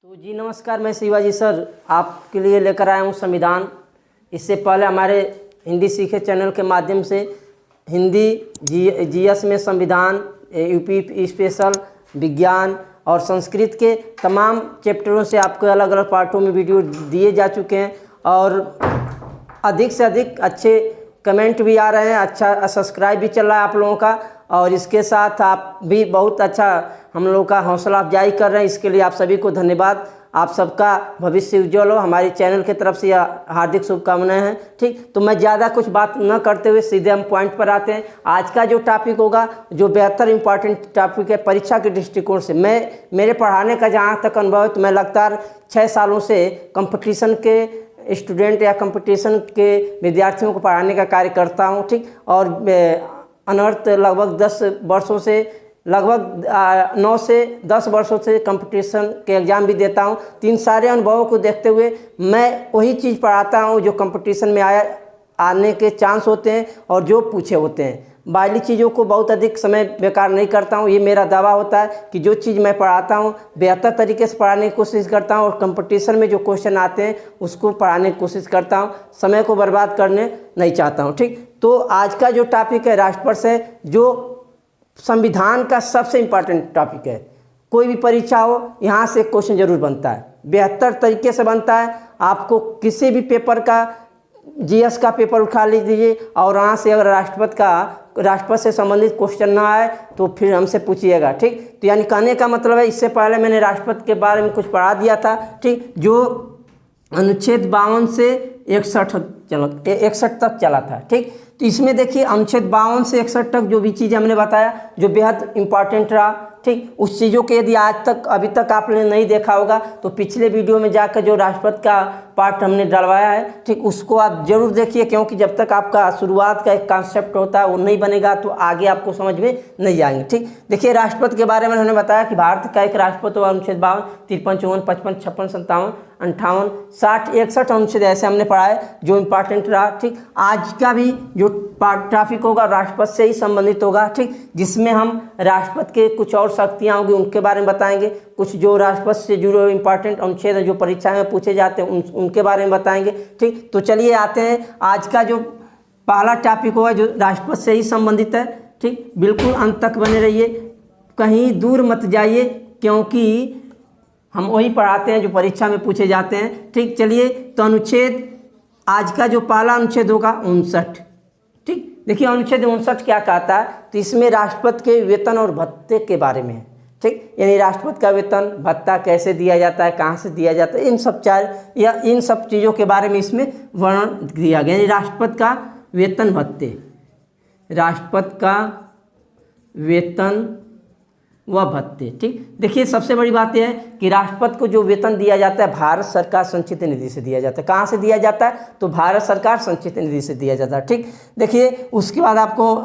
तो जी नमस्कार, मैं शिवाजी सर आपके लिए लेकर आया हूँ संविधान। इससे पहले हमारे हिंदी सीखे चैनल के माध्यम से हिंदी जीएस में संविधान, यूपी स्पेशल, विज्ञान और संस्कृत के तमाम चैप्टरों से आपको अलग अलग पार्टों में वीडियो दिए जा चुके हैं और अधिक से अधिक अच्छे कमेंट भी आ रहे हैं, अच्छा सब्सक्राइब भी चल रहा है आप लोगों का। और इसके साथ आप भी बहुत अच्छा हम लोगों का हौसला अफजाई कर रहे हैं, इसके लिए आप सभी को धन्यवाद। आप सबका भविष्य उज्जवल हो, हमारी चैनल की तरफ से हार्दिक शुभकामनाएं हैं। ठीक, तो मैं ज़्यादा कुछ बात न करते हुए सीधे हम पॉइंट पर आते हैं। आज का जो टॉपिक होगा, जो बेहतर इंपॉर्टेंट टॉपिक है परीक्षा के दृष्टिकोण से, मेरे पढ़ाने का जहाँ तक अनुभव है तो मैं लगातार 6 सालों से कंपटीशन के स्टूडेंट या कंपटीशन के विद्यार्थियों को पढ़ाने का कार्य करता हूँ। ठीक, और अनर्थ लगभग 10 वर्षों से, लगभग 9 से 10 वर्षों से कंपटीशन के एग्ज़ाम भी देता हूँ। तो इन सारे अनुभवों को देखते हुए मैं वही चीज़ पढ़ाता हूँ जो कंपटीशन में आने के चांस होते हैं और जो पूछे होते हैं। बाहरी चीज़ों को बहुत अधिक समय बेकार नहीं करता हूँ। ये मेरा दावा होता है कि जो चीज़ मैं पढ़ाता हूँ बेहतर तरीके से पढ़ाने की कोशिश करता हूँ और कंपटीशन में जो क्वेश्चन आते हैं उसको पढ़ाने की कोशिश करता हूँ, समय को बर्बाद करने नहीं चाहता हूँ। ठीक, तो आज का जो टॉपिक है राष्ट्रपति से, जो संविधान का सबसे इम्पॉर्टेंट टॉपिक है। कोई भी परीक्षा हो, यहाँ से क्वेश्चन जरूर बनता है, बेहतर तरीके से बनता है। आपको किसी भी पेपर का, जीएस का पेपर उठा लीजिए और वहाँ से अगर राष्ट्रपति से संबंधित क्वेश्चन ना आए तो फिर हमसे पूछिएगा। ठीक, तो यानी कहने का मतलब है, इससे पहले मैंने राष्ट्रपति के बारे में कुछ पढ़ा दिया था। ठीक, जो अनुच्छेद 52 से 61 तक चला था। ठीक, तो इसमें देखिए अनुच्छेद 52 से 61 तक जो भी चीज़ हमने बताया जो बेहद इंपॉर्टेंट रहा। ठीक, उस चीज़ों के यदि आज तक अभी तक आपने नहीं देखा होगा तो पिछले वीडियो में जाकर जो राष्ट्रपति का पार्ट हमने डलवाया है, ठीक, उसको आप जरूर देखिए, क्योंकि जब तक आपका शुरुआत का एक कॉन्सेप्ट होता है वो नहीं बनेगा तो आगे आपको समझ में नहीं आएंगे। ठीक, देखिए राष्ट्रपति के बारे में हमने बताया कि भारत का एक राष्ट्रपति हुआ अनुच्छेद 52, 53, 54, 55, 56, 57, 58, 60, 61 अनुच्छेद ऐसे हमने पढ़ा है जो इम्पॉर्टेंट रहा। ठीक, आज का भी जो टॉपिक होगा राष्ट्रपति से ही संबंधित होगा। ठीक, जिसमें हम राष्ट्रपति के कुछ और शक्तियाँ होंगी उनके बारे में बताएंगे, कुछ जो राष्ट्रपति से जुड़े इंपॉर्टेंट अनुच्छेद हैं जो परीक्षा में पूछे जाते हैं उनके बारे में बताएंगे। ठीक, तो चलिए आते हैं। आज का जो पहला टॉपिक होगा जो राष्ट्रपति से ही संबंधित है। ठीक, बिल्कुल अंत तक बने रहिए, कहीं दूर मत जाइए, क्योंकि हम वही पढ़ाते हैं जो परीक्षा में पूछे जाते हैं। ठीक, चलिए तो अनुच्छेद, आज का जो पहला अनुच्छेद होगा 59। ठीक, देखिए अनुच्छेद 59 क्या कहता है, तो इसमें राष्ट्रपति के वेतन और भत्ते के बारे में है। ठीक, यानी राष्ट्रपति का वेतन भत्ता कैसे दिया जाता है, कहाँ से दिया जाता है, इन सब चीज़ों के बारे में इसमें वर्णन दिया गया। यानी राष्ट्रपति का वेतन भत्ते, राष्ट्रपति का वेतन व भत्ते। ठीक, देखिए सबसे बड़ी बात यह है कि राष्ट्रपति को जो वेतन दिया जाता है भारत सरकार संचित निधि से दिया जाता है। कहाँ से दिया जाता है, तो भारत सरकार संचित निधि से दिया जाता है। ठीक, देखिए उसके बाद आपको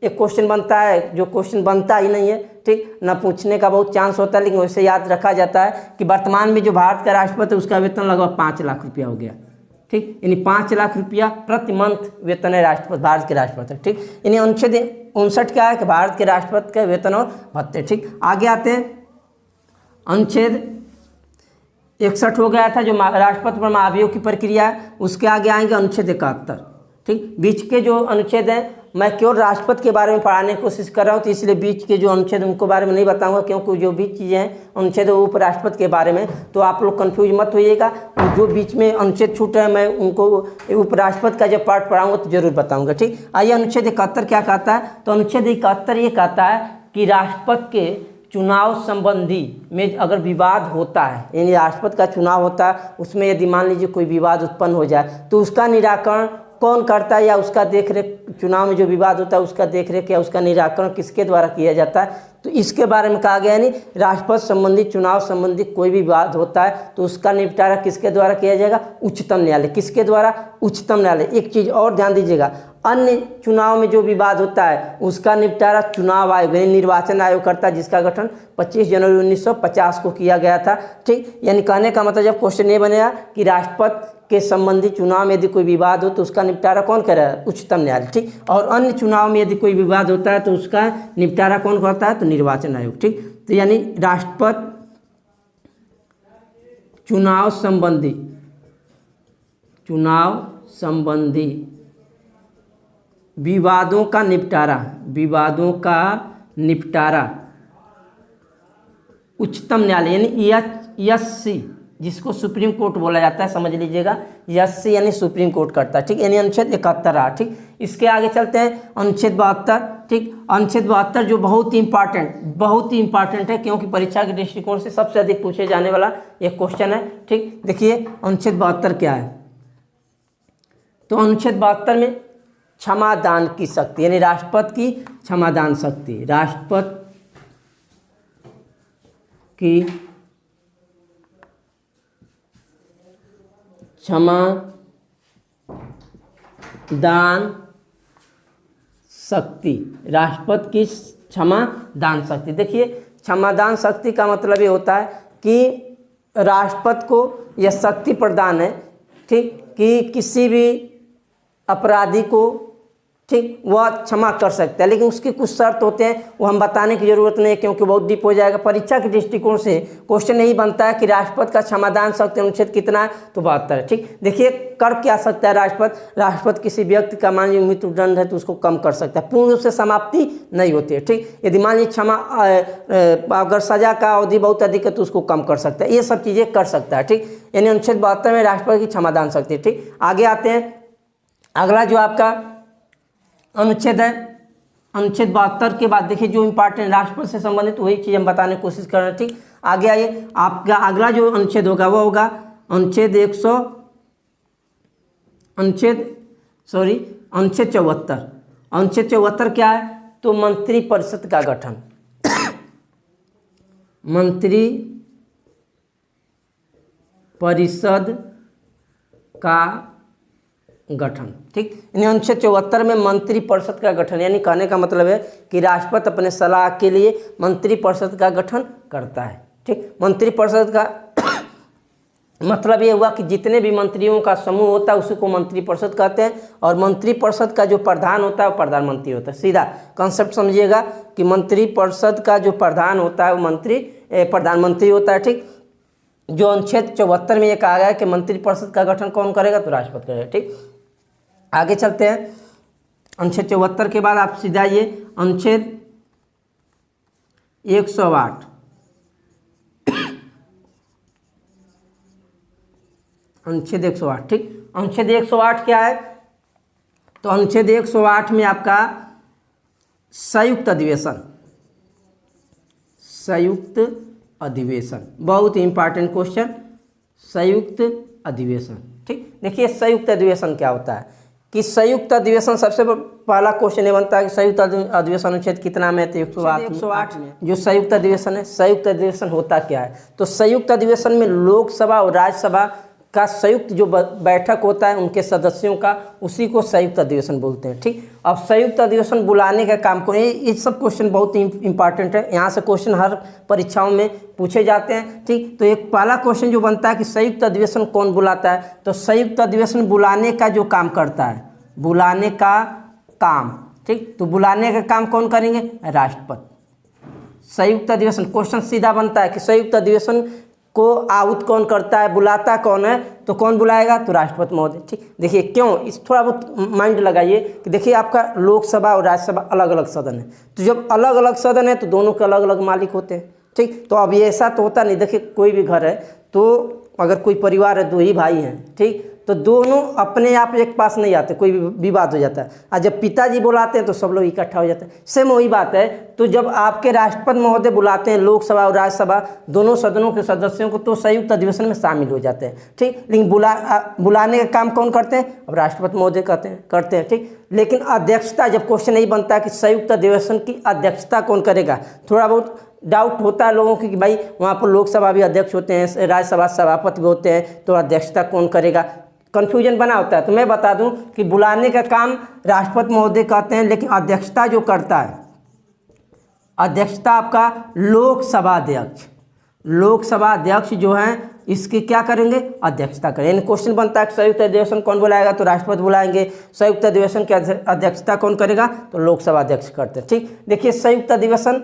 एक क्वेश्चन बनता है, जो क्वेश्चन बनता ही नहीं है, ठीक, न पूछने का बहुत चांस होता है, लेकिन वैसे याद रखा जाता है कि वर्तमान में जो भारत का राष्ट्रपति है उसका वेतन लगभग 5 लाख रुपया हो गया। ठीक, यानी 5 लाख रुपया प्रति मंथ वेतन है राष्ट्रपति, भारत के राष्ट्रपति। ठीक, यानी अनुच्छेद 59 क्या है कि भारत के राष्ट्रपति का वेतन और भत्ते। ठीक, आगे आते हैं। अनुच्छेद 61 हो गया था जो राष्ट्रपति पर महाभियोग की प्रक्रिया है। उसके आगे आएंगे अनुच्छेद 71। ठीक, बीच के जो अनुच्छेद हैं, मैं केवल राष्ट्रपति के बारे में पढ़ाने की कोशिश कर रहा हूँ, तो इसलिए बीच के जो अनुच्छेद उनको बारे में नहीं बताऊंगा, क्योंकि जो बीच चीज़ें हैं अनुच्छेद वो उपराष्ट्रपति के बारे में, तो आप लोग कंफ्यूज मत होइएगा। जो बीच में अनुच्छेद छूट रहे हैं मैं उनको उपराष्ट्रपति का जब पार्ट पढ़ाऊंगा तो जरूर बताऊंगा। ठीक, आइए अनुच्छेद 71 क्या कहता है, तो अनुच्छेद 71 ये कहता है कि राष्ट्रपति के चुनाव संबंधी में अगर विवाद होता है, यानी राष्ट्रपति का चुनाव होता है, उसमें यदि मान लीजिए कोई विवाद उत्पन्न हो जाए तो उसका निराकरण कौन करता है, या उसका देखरेख, चुनाव में जो विवाद होता है उसका देखरेख या उसका निराकरण किसके द्वारा किया जाता है, तो इसके बारे में कहा गया। यानी राष्ट्रपति संबंधी, चुनाव संबंधी कोई भी विवाद होता है तो उसका निपटारा किसके द्वारा किया जाएगा, उच्चतम न्यायालय। किसके द्वारा, उच्चतम न्यायालय। एक चीज़ और ध्यान दीजिएगा, अन्य चुनाव में जो विवाद होता है उसका निपटारा चुनाव आयोग यानी निर्वाचन आयोग करता है, जिसका गठन 25 जनवरी 1950 को किया गया था। ठीक, यानी कहने का मतलब जब क्वेश्चन ये बनेगा कि राष्ट्रपति के संबंधी चुनाव में यदि कोई विवाद हो तो उसका निपटारा कौन करे, उच्चतम न्यायालय। ठीक, और अन्य चुनाव में यदि कोई विवाद होता है तो उसका निपटारा कौन करता है, तो निर्वाचन आयोग। ठीक, तो यानी राष्ट्रपति चुनाव संबंधी विवादों का निपटारा उच्चतम न्यायालय यानी यस जिसको सुप्रीम कोर्ट बोला जाता है, समझ लीजिएगा, यस यानी सुप्रीम कोर्ट करता है, ठीक। यानी अनुच्छेद 71 रहा, ठीक। इसके आगे चलते हैं अनुच्छेद 72, ठीक। अनुच्छेद 72 जो बहुत ही इंपॉर्टेंट है, क्योंकि परीक्षा के दृष्टिकोण से सबसे अधिक पूछे जाने वाला एक क्वेश्चन है, ठीक। देखिए अनुच्छेद 72 क्या है। तो अनुच्छेद 72 में क्षमादान की शक्ति यानी राष्ट्रपति की क्षमादान शक्ति, राष्ट्रपति की क्षमादान शक्ति, राष्ट्रपति की क्षमादान शक्ति। देखिए क्षमादान शक्ति का मतलब ये होता है कि राष्ट्रपति को यह शक्ति प्रदान है, ठीक, कि किसी भी अपराधी को, ठीक, वह क्षमा कर सकता है, लेकिन उसके कुछ शर्त होते हैं, वो हम बताने की जरूरत नहीं है क्योंकि बहुत डीप हो जाएगा। परीक्षा के दृष्टिकोण से क्वेश्चन यही बनता है कि राष्ट्रपति का क्षमादान शक्ति अनुच्छेद कितना है, तो 72 है, ठीक। देखिए कर क्या सकता है राष्ट्रपति किसी व्यक्ति का मान लीजिए मृत्युदंड है तो उसको कम कर सकता है, पूर्ण रूप से समाप्ति नहीं होती है, ठीक। यदि मान लीजिए अगर सजा का अवधि बहुत अधिक है तो उसको कम कर सकता है, ये सब चीज़ें कर सकता है, ठीक। यानी अनुच्छेद 72 में राष्ट्रपति की क्षमादान शक्ति, ठीक। आगे आते हैं, अगला जो आपका अनुच्छेद है, अनुच्छेद 72 के बाद देखिए जो इंपॉर्टेंट राष्ट्रपति से संबंधित वही चीज़ हम बताने की कोशिश कर रहे हैं, ठीक। आगे आइए, आपका अगला जो अनुच्छेद होगा वो होगा अनुच्छेद 74। अनुच्छेद 74 क्या है, तो मंत्रिपरिषद का गठन, मंत्रिपरिषद का गठन, ठीक। यानी अनुच्छेद 74 में मंत्रिपरिषद का गठन, यानी कहने का मतलब है कि राष्ट्रपति अपने सलाह के लिए मंत्रिपरिषद का गठन करता है, ठीक। मंत्रिपरिषद का मतलब ये हुआ कि जितने भी मंत्रियों का समूह होता है उसी को मंत्रिपरिषद कहते हैं, और मंत्रिपरिषद का जो प्रधान होता है वो प्रधानमंत्री होता है। सीधा कॉन्सेप्ट समझिएगा कि मंत्रिपरिषद का जो प्रधान होता है वो प्रधानमंत्री होता है, ठीक। जो अनुच्छेद 74 में ये कहा गया है कि मंत्रिपरिषद का गठन कौन करेगा, तो राष्ट्रपति करेगा, ठीक। आगे चलते हैं, अनुच्छेद 74 के बाद आप सीधा ये अनुच्छेद 108, अनुच्छेद 108, ठीक। अनुच्छेद 108 क्या है, तो अनुच्छेद 108 में आपका संयुक्त अधिवेशन, बहुत ही इंपॉर्टेंट क्वेश्चन, संयुक्त अधिवेशन, ठीक। देखिए संयुक्त अधिवेशन क्या होता है, कि संयुक्त अधिवेशन सबसे पहला क्वेश्चन ये बनता है कि संयुक्त अधिवेशन अनुच्छेद कितना में, तो 108 में जो संयुक्त अधिवेशन है। संयुक्त अधिवेशन होता क्या है, तो संयुक्त अधिवेशन में लोकसभा और राज्यसभा का संयुक्त जो बैठक होता है उनके सदस्यों का, उसी को संयुक्त अधिवेशन बोलते हैं, ठीक। अब संयुक्त अधिवेशन बुलाने का काम को, ये सब क्वेश्चन बहुत ही इंपॉर्टेंट है, यहाँ से क्वेश्चन हर परीक्षाओं में पूछे जाते हैं, ठीक। तो एक पहला क्वेश्चन जो बनता है कि संयुक्त अधिवेशन कौन बुलाता है, तो संयुक्त अधिवेशन बुलाने का जो काम करता है, बुलाने का काम, ठीक। तो बुलाने का काम कौन करेंगे, राष्ट्रपति। संयुक्त अधिवेशन क्वेश्चन सीधा बनता है कि संयुक्त अधिवेशन को आहूत कौन करता है, बुलाता कौन है, तो कौन बुलाएगा, तो राष्ट्रपति महोदय, ठीक। देखिए क्यों, इस थोड़ा बहुत माइंड लगाइए कि देखिए आपका लोकसभा और राज्यसभा अलग अलग सदन है, तो जब अलग अलग सदन है तो दोनों के अलग अलग मालिक होते हैं, ठीक। तो अब ये ऐसा तो होता नहीं, देखिए कोई भी घर है तो अगर कोई परिवार है, दो ही भाई हैं, ठीक, तो दोनों अपने आप एक पास नहीं आते, कोई भी विवाद हो जाता है, और जब पिताजी बुलाते हैं तो सब लोग इकट्ठा हो जाते हैं। सेम वही बात है, तो जब आपके राष्ट्रपति महोदय बुलाते हैं लोकसभा और राज्यसभा दोनों सदनों के सदस्यों को, तो संयुक्त अधिवेशन में शामिल हो जाते हैं, ठीक। लेकिन बुलाने का काम कौन करते हैं, अब राष्ट्रपति महोदय करते हैं, ठीक। लेकिन अध्यक्षता, जब क्वेश्चन नहीं बनता है कि संयुक्त अधिवेशन की अध्यक्षता कौन करेगा, थोड़ा बहुत डाउट होता है लोगों की कि भाई वहाँ पर लोकसभा भी अध्यक्ष होते हैं, राज्यसभा सभापति भी होते हैं, तो अध्यक्षता कौन करेगा, कन्फ्यूजन बना होता है। तो मैं बता दूं कि बुलाने का काम राष्ट्रपति महोदय करते हैं, लेकिन अध्यक्षता जो करता है, अध्यक्षता आपका लोकसभा अध्यक्ष जो हैं इसकी क्या करेंगे, अध्यक्षता करेंगे। यानी क्वेश्चन बनता है कि संयुक्त अधिवेशन कौन बुलाएगा, तो राष्ट्रपति बुलाएंगे। संयुक्त अधिवेशन की अध्यक्षता कौन करेगा, तो लोकसभा अध्यक्ष करते हैं, ठीक। देखिए संयुक्त अधिवेशन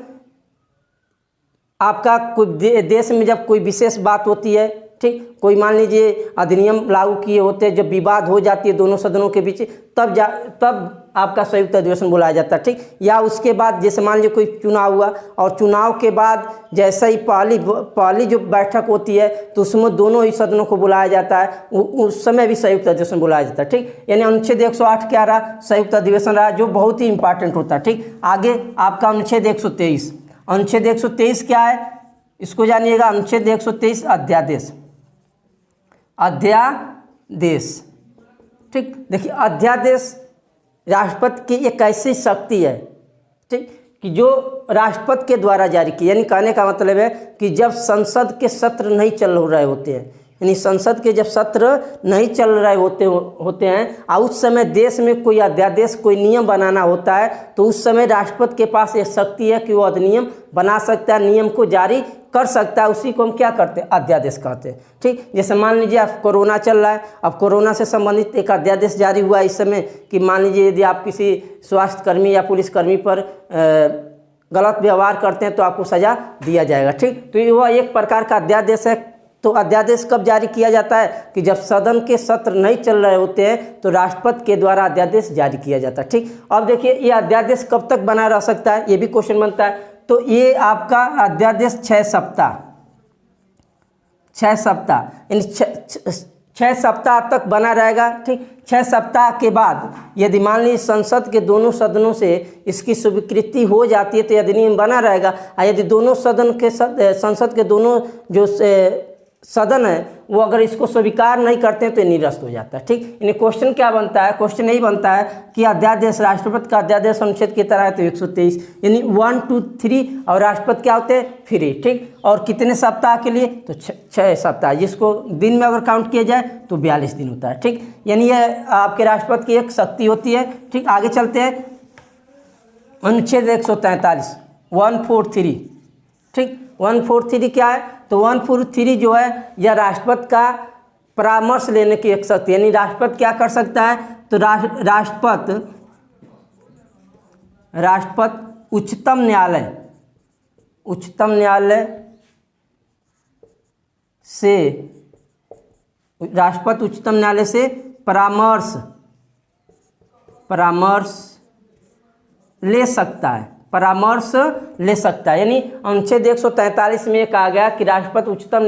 आपका कोई देश में जब कोई विशेष बात होती है, ठीक। कोई मान लीजिए अधिनियम लागू किए होते हैं, जब विवाद हो जाती है दोनों सदनों के बीच, तब आपका संयुक्त अधिवेशन बुलाया जाता है, ठीक। या उसके बाद जैसे मान लीजिए कोई चुनाव हुआ और चुनाव के बाद जैसे ही पहली जो बैठक होती है तो उसमें दोनों ही सदनों को बुलाया जाता है, उस समय भी संयुक्त अधिवेशन बुलाया जाता है, ठीक। यानी अनुच्छेद 108 क्या रहा, संयुक्त अधिवेशन रहा, जो बहुत ही इंपॉर्टेंट होता है, ठीक। आगे आपका अनुच्छेद 123, अनुच्छेद 123 क्या है इसको जानिएगा। अनुच्छेद 123 अध्यादेश, अध्यादेश, ठीक। देखिए अध्यादेश राष्ट्रपति की एक ऐसी शक्ति है, ठीक, कि जो राष्ट्रपति के द्वारा जारी की, यानी कहने का मतलब है कि जब संसद के सत्र नहीं चल रहे होते हैं, यानी संसद के जब सत्र नहीं चल रहे होते हैं और उस समय देश में कोई अध्यादेश कोई नियम बनाना होता है, तो उस समय राष्ट्रपति के पास एक शक्ति है कि वो अधिनियम बना सकता है, नियम को जारी कर सकता है। उसी को हम क्या करते हैं, अध्यादेश कहते हैं, ठीक। जैसे मान लीजिए अब कोरोना चल रहा है, अब कोरोना से संबंधित एक अध्यादेश जारी हुआ है इस समय कि मान लीजिए यदि आप किसी स्वास्थ्यकर्मी या पुलिसकर्मी पर गलत व्यवहार करते हैं तो आपको सजा दिया जाएगा, ठीक। तो वह एक प्रकार का अध्यादेश है। तो अध्यादेश कब जारी किया जाता है कि जब सदन के सत्र नहीं चल रहे होते हैं तो राष्ट्रपति के द्वारा अध्यादेश जारी किया जाता है, ठीक। अब देखिए ये अध्यादेश कब तक बना रह सकता है, ये भी क्वेश्चन बनता है। तो ये आपका अध्यादेश 6 सप्ताह, 6 सप्ताह यानी 6 सप्ताह तक बना रहेगा, ठीक। 6 सप्ताह के बाद यदि मान लीजिए संसद के दोनों सदनों से इसकी स्वीकृति हो जाती है तो अधिनियम बना रहेगा। और यदि दोनों सदन के संसद के दोनों जो सदन है वो अगर इसको स्वीकार नहीं करते हैं तो ये निरस्त हो जाता है, ठीक। यानी क्वेश्चन क्या बनता है, क्वेश्चन यही बनता है कि अध्यादेश राष्ट्रपति का अध्यादेश अनुच्छेद की तरह है तो 123 यानी 1 2 3 और राष्ट्रपति क्या होते हैं फ्री, ठीक। और कितने सप्ताह के लिए तो 6 सप्ताह, जिसको दिन में अगर काउंट किया जाए तो 42 दिन होता है, ठीक। यानी ये आपके राष्ट्रपति की एक शक्ति होती है, ठीक। आगे चलते हैं अनुच्छेद 143 143, ठीक। 143 क्या है तो 143 जो है यह राष्ट्रपति का परामर्श लेने की एक शक्ति, यानी राष्ट्रपति क्या कर सकता है तो राष्ट्रपति उच्चतम न्यायालय से परामर्श ले सकता है, परामर्श ले सकता है। यानी अनुच्छेद 143 में कहा गया कि राष्ट्रपति उच्चतम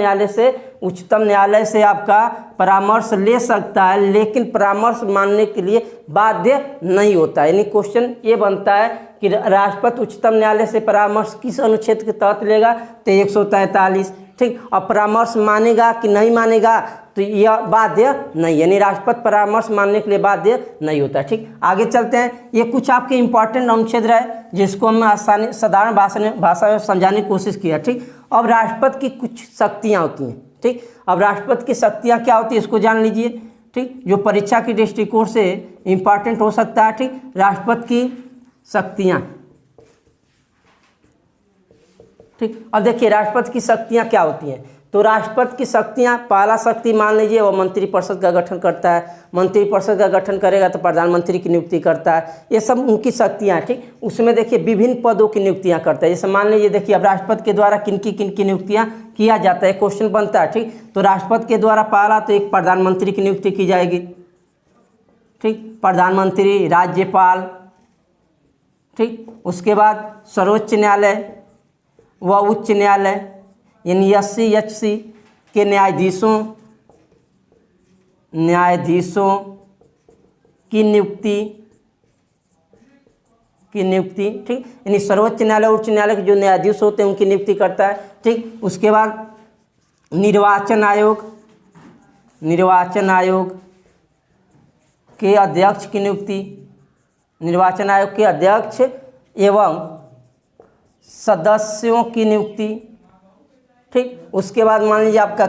न्यायालय से आपका परामर्श ले सकता है, लेकिन परामर्श मानने के लिए बाध्य नहीं होता। यानी क्वेश्चन ये बनता है कि राष्ट्रपति उच्चतम न्यायालय से परामर्श किस अनुच्छेद के तहत लेगा तो 143, ठीक। और परामर्श मानेगा कि नहीं मानेगा तो यह बाध्य नहीं, यानी राष्ट्रपति परामर्श मानने के लिए बाध्य नहीं होता, ठीक। आगे चलते हैं। ये कुछ आपके इंपॉर्टेंट अनुच्छेद रहे जिसको हम आसानी साधारण भाषा में समझाने की कोशिश किया, ठीक। अब राष्ट्रपति की कुछ शक्तियाँ होती हैं, ठीक। अब राष्ट्रपति की शक्तियाँ क्या होती है इसको जान लीजिए, ठीक, जो परीक्षा की दृष्टिकोण से इंपॉर्टेंट हो सकता है, ठीक। राष्ट्रपति की शक्तियाँ, ठीक। अब देखिए राष्ट्रपति की शक्तियाँ क्या होती हैं तो राष्ट्रपति की शक्तियाँ, पहला शक्ति मान लीजिए वो मंत्रिपरिषद का गठन करता है, मंत्रिपरिषद का गठन करेगा तो प्रधानमंत्री की नियुक्ति करता है, ये सब उनकी शक्तियाँ, ठीक। उसमें देखिए विभिन्न पदों की नियुक्तियाँ करता है। जैसे मान लीजिए देखिए अब राष्ट्रपति के द्वारा किन की नियुक्तियाँ किया जाता है, क्वेश्चन बनता है, ठीक। तो राष्ट्रपति के द्वारा पहला तो एक प्रधानमंत्री की नियुक्ति की जाएगी, ठीक, प्रधानमंत्री, राज्यपाल, ठीक। उसके बाद सर्वोच्च न्यायालय व उच्च न्यायालय यानी SC के न्यायाधीशों की नियुक्ति, ठीक। यानी सर्वोच्च न्यायालय उच्च न्यायालय के जो न्यायाधीश होते हैं उनकी नियुक्ति करता है, ठीक। उसके बाद निर्वाचन आयोग के अध्यक्ष की नियुक्ति, निर्वाचन आयोग के अध्यक्ष एवं सदस्यों की नियुक्ति, ठीक। उसके बाद मान लीजिए आपका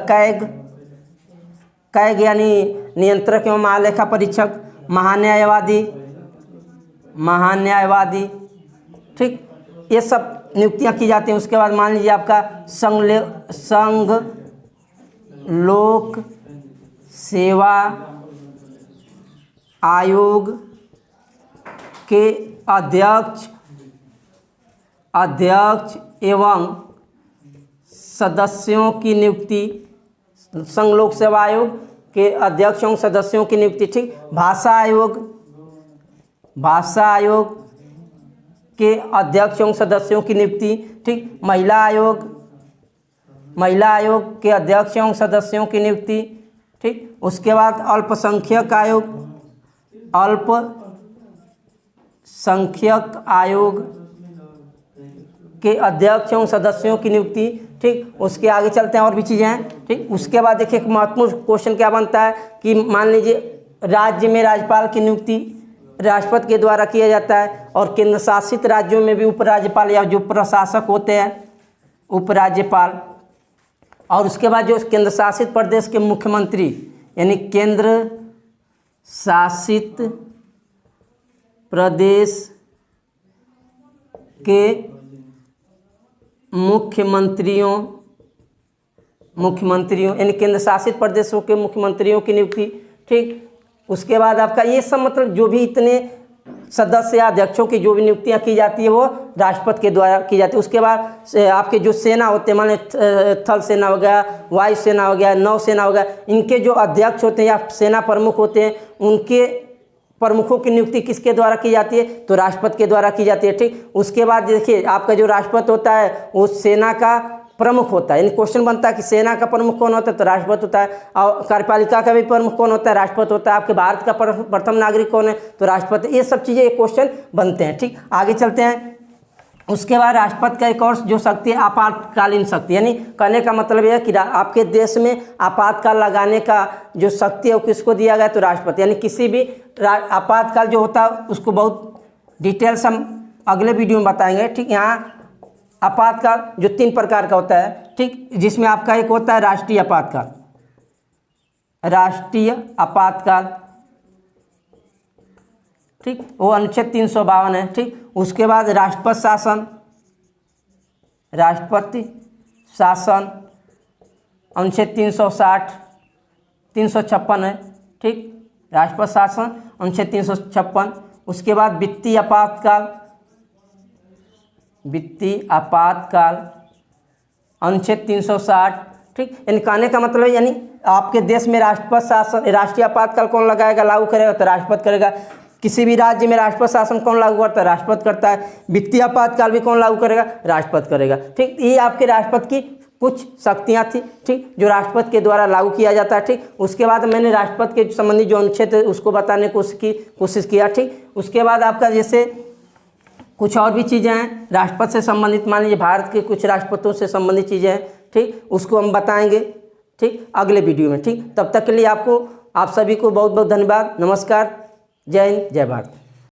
कैग यानी नियंत्रक एवं महालेखा परीक्षक, महान्यायवादी, ठीक, ये सब नियुक्तियां की जाती हैं। उसके बाद मान लीजिए आपका संघ लोक सेवा आयोग के अध्यक्ष एवं सदस्यों की नियुक्ति, संघ लोक सेवा आयोग के अध्यक्ष एवं सदस्यों की नियुक्ति, ठीक। भाषा आयोग के अध्यक्ष एवं सदस्यों की नियुक्ति, ठीक। महिला आयोग के अध्यक्ष एवं सदस्यों की नियुक्ति, ठीक। उसके बाद अल्पसंख्यक आयोग के अध्यक्ष एवं सदस्यों की नियुक्ति, ठीक। उसके आगे चलते हैं, और भी चीज़ें हैं, ठीक। उसके बाद देखिए एक महत्वपूर्ण क्वेश्चन क्या बनता है कि मान लीजिए राज्य में राज्यपाल की नियुक्ति राष्ट्रपति के द्वारा किया जाता है, और केंद्र शासित राज्यों में भी उपराज्यपाल या जो प्रशासक होते हैं उपराज्यपाल, और उसके बाद जो केंद्र शासित प्रदेश के मुख्यमंत्री यानी केंद्र शासित प्रदेश के मुख्यमंत्रियों यानी केंद्र शासित प्रदेशों के मुख्यमंत्रियों की नियुक्ति, ठीक। उसके बाद आपका ये सब मतलब जो भी इतने सदस्य या अध्यक्षों की जो भी नियुक्तियां की जाती है वो राष्ट्रपति के द्वारा की जाती है। उसके बाद आपके जो सेना होते हैं, मान थल सेना हो गया, वायु सेना हो गया, नौ सेना हो गया, इनके जो अध्यक्ष होते हैं या सेना प्रमुख होते हैं उनके प्रमुखों की नियुक्ति किसके द्वारा की जाती है, तो राष्ट्रपति के द्वारा की जाती है, ठीक। उसके बाद देखिए आपका जो राष्ट्रपति होता है वो सेना का प्रमुख होता है, यानी क्वेश्चन बनता है कि सेना का प्रमुख कौन होता है, तो राष्ट्रपति होता है। और कार्यपालिका का भी प्रमुख कौन होता है, राष्ट्रपति होता है। आपके भारत का प्रथम नागरिक कौन है, तो राष्ट्रपति। ये सब चीज़ें क्वेश्चन बनते हैं, ठीक। आगे चलते हैं। उसके बाद राष्ट्रपति का एक और जो शक्ति है आपातकालीन शक्ति, यानी कहने का मतलब यह है कि आपके देश में आपातकाल लगाने का जो शक्ति है वो किसको दिया गया, तो राष्ट्रपति। यानी किसी भी आपातकाल जो होता है उसको बहुत डिटेल्स हम अगले वीडियो में बताएंगे, ठीक। यहाँ आपातकाल जो 3 प्रकार का होता है, ठीक, जिसमें आपका एक होता है राष्ट्रीय आपातकाल, ठीक, वो अनुच्छेद 352 है, ठीक। उसके बाद राष्ट्रपति शासन अनुच्छेद 360 356 है, ठीक, राष्ट्रपति शासन अनुच्छेद 356। उसके बाद वित्तीय आपातकाल अनुच्छेद 360, ठीक। यानी कहने का मतलब है यानी आपके देश में राष्ट्रपति शासन राष्ट्रीय आपातकाल कौन लगाएगा, लागू करेगा, तो राष्ट्रपति करेगा। किसी भी राज्य में राष्ट्रपति शासन कौन लागू करता है, राष्ट्रपति करता है। वित्तीय आपातकाल भी कौन लागू करेगा, राष्ट्रपति करेगा, ठीक। ये आपके राष्ट्रपति की कुछ शक्तियाँ थी, ठीक, जो राष्ट्रपति के द्वारा लागू किया जाता है, ठीक। उसके बाद मैंने राष्ट्रपति के संबंधी जो अनुच्छेद है उसको बताने की कोशिश किया, ठीक। उसके बाद आपका जैसे कुछ और भी चीज़ें हैं राष्ट्रपति से संबंधित, मान लीजिए भारत के कुछ राष्ट्रपतियों से संबंधित चीज़ें हैं, ठीक, उसको हम बताएंगे, ठीक, अगले वीडियो में, ठीक। तब तक के लिए आप सभी को बहुत बहुत धन्यवाद। नमस्कार, जय हिंद, जय भारत।